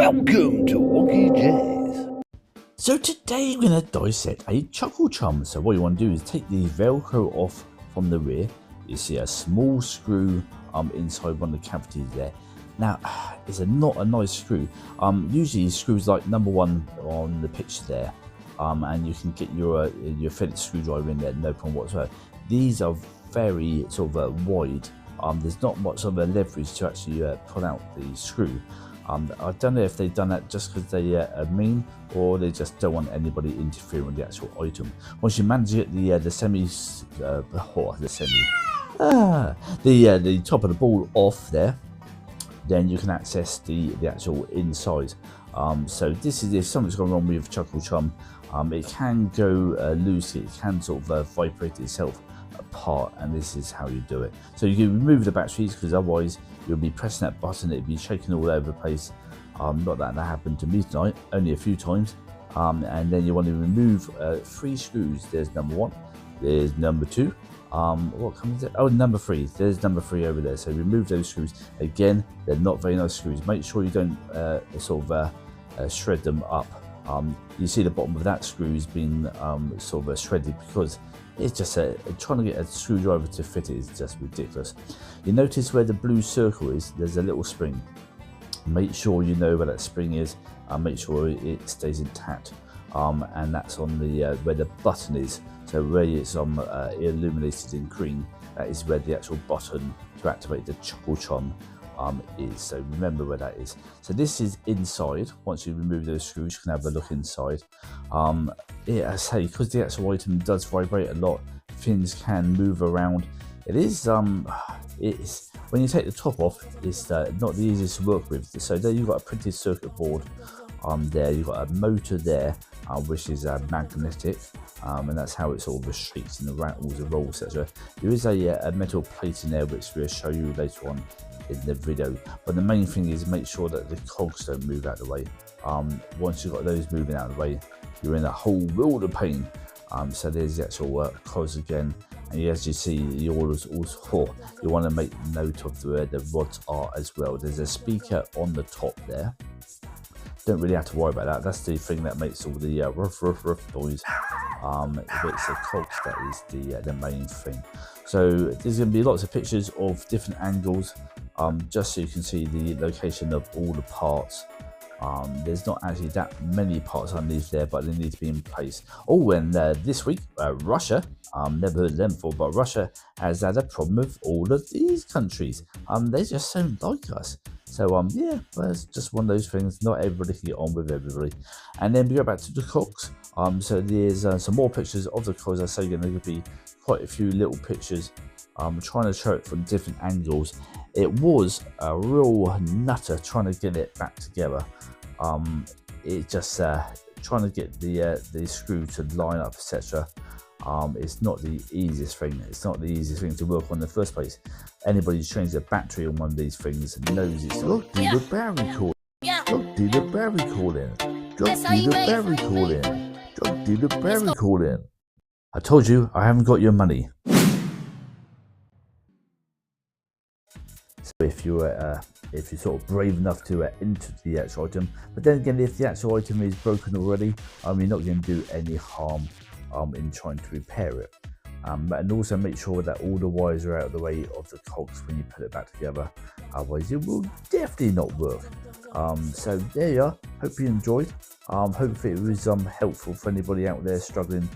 Welcome to Wonkeyjase. So today we're going to dissect a Chuckle Chum. So what you want to do is take the Velcro off from the rear. You see a small screw inside one of the cavities there. Now it's not a nice screw. Usually screws like number one on the picture there, and you can get your Phillips screwdriver in there, no problem whatsoever. These are very sort of wide. There's not much of a leverage to actually pull out the screw. I don't know if they've done that just because they are mean, or they just don't want anybody interfering with the actual item. Once you manage it, the top of the ball off there, then you can access the actual inside. So this is if something's gone wrong with Chuckle Chum. It can go loose. It can sort of vibrate itself apart, and this is how you do it. So you can remove the batteries, because otherwise you'll be pressing that button, it'll be shaking all over the place. Not that happened to me tonight, only a few times. And then you want to remove 3 screws. There's number 1, there's number 2, what comes it? Oh, number 3, there's number 3 over there. So remove those screws. Again, they're not very nice screws. Make sure you don't shred them up. You see the bottom of that screw has been shredded, because it's just trying to get a screwdriver to fit it is just ridiculous. You notice where the blue circle is, there's a little spring. Make sure you know where that spring is, and make sure it stays intact. And that's on the where the button is. So where it's illuminated in green, that is where the actual button to activate the Chuckle Chum is. So remember where that is. So this is inside. Once you remove those screws, you can have a look inside. I say, because the actual item does vibrate a lot, things can move around. It is it's when you take the top off, it's not the easiest to work with. So there you've got a printed circuit board. There you've got a motor there, which is magnetic, and that's how it sort of shakes and rattles and rolls, etc. There is a metal plate in there, which we'll show you later on in the video. But the main thing is make sure that the cogs don't move out of the way. Once you've got those moving out of the way, you're in a whole world of pain. So there's the actual cogs again, and as you see, you want to make note of where the rods are as well. There's a speaker on the top there. Don't really have to worry about that. That's the thing that makes all the ruff noise. It's the cogs that is the main thing. So there's going to be lots of pictures of different angles, just so you can see the location of all the parts. There's not actually that many parts underneath there, but they need to be in place. Oh, and this week, Russia, never heard of them before, but Russia has had a problem with all of these countries. They just don't like us. So, yeah, well, it's just one of those things. Not everybody can get on with everybody. And then we go back to the cogs. So there's some more pictures of the cogs. I say again, there could be quite a few little pictures. Trying to show it from different angles. It was a real nutter trying to get it back together. It just trying to get the screw to line up, etc. It's not the easiest thing. It's not the easiest thing to work on in the first place. Anybody who's changed a battery on one of these things knows it's look, do the Barry call. Look, do the Barry call in. Drop, do the Barry call in. Drop, do the Barry call in. I told you I haven't got your money. So if you're sort of brave enough to enter the actual item, but then again, if the actual item is broken already, you're not going to do any harm in trying to repair it. And also make sure that all the wires are out of the way of the cogs when you put it back together. Otherwise, it will definitely not work. So there you are. Hope you enjoyed. Hopefully it was helpful for anybody out there struggling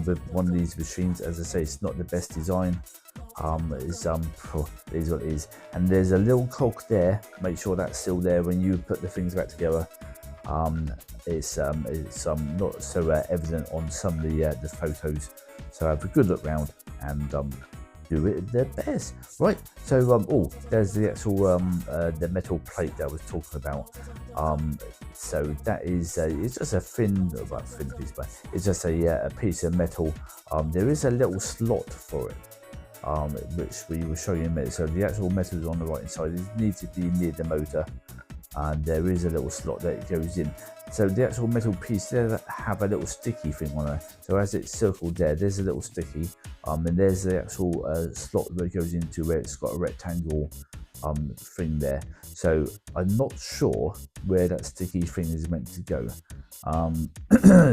with one of these machines. As I say, it's not the best design. It is what it is. And there's a little cog there. Make sure that's still there when you put the things back together. It's not so evident on some of the photos. So have a good look round and do it their best. Right. So there's the actual the metal plate that I was talking about. So that is it's just a thin piece, but it's just a piece of metal. There is a little slot for it, which we will show you in a minute. So the actual metal is on the right hand side. It needs to be near the motor, and there is a little slot that goes in. So the actual metal piece there have a little sticky thing on it. So as it's circled there, there's a little sticky, and there's the actual slot that goes into where it's got a rectangle thing there. So I'm not sure where that sticky thing is meant to go.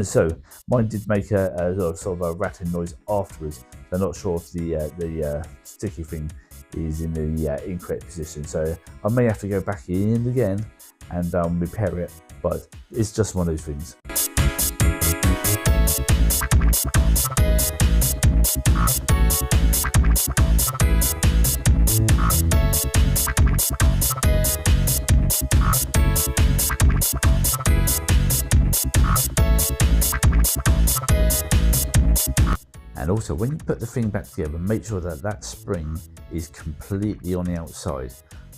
So mine did make a sort of a rattling noise afterwards. I'm not sure if the sticky thing is in the incorrect position. So I may have to go back in again and repair it. But it's just one of those things. And also, when you put the thing back together, make sure that that spring is completely on the outside.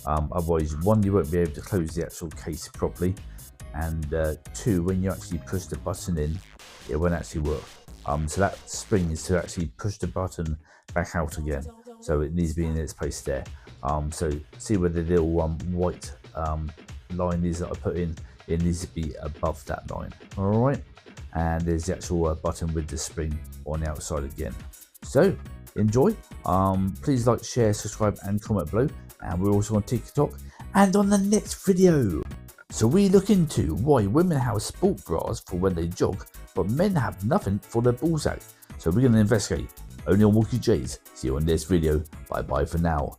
Otherwise, one, you won't be able to close the actual case properly, and two, when you actually push the button in, it won't actually work. So that spring is to actually push the button back out again. So it needs to be in its place there. So see where the little white line is that I put in. It needs to be above that line. All right. And there's the actual button with the spring on the outside again. So enjoy. Please like, share, subscribe, and comment below. And we're also on TikTok and on the next video. So we look into why women have sport bras for when they jog, but men have nothing for their ballsack. So we're going to investigate only on Wonkeyjase. See you on this video. Bye bye for now.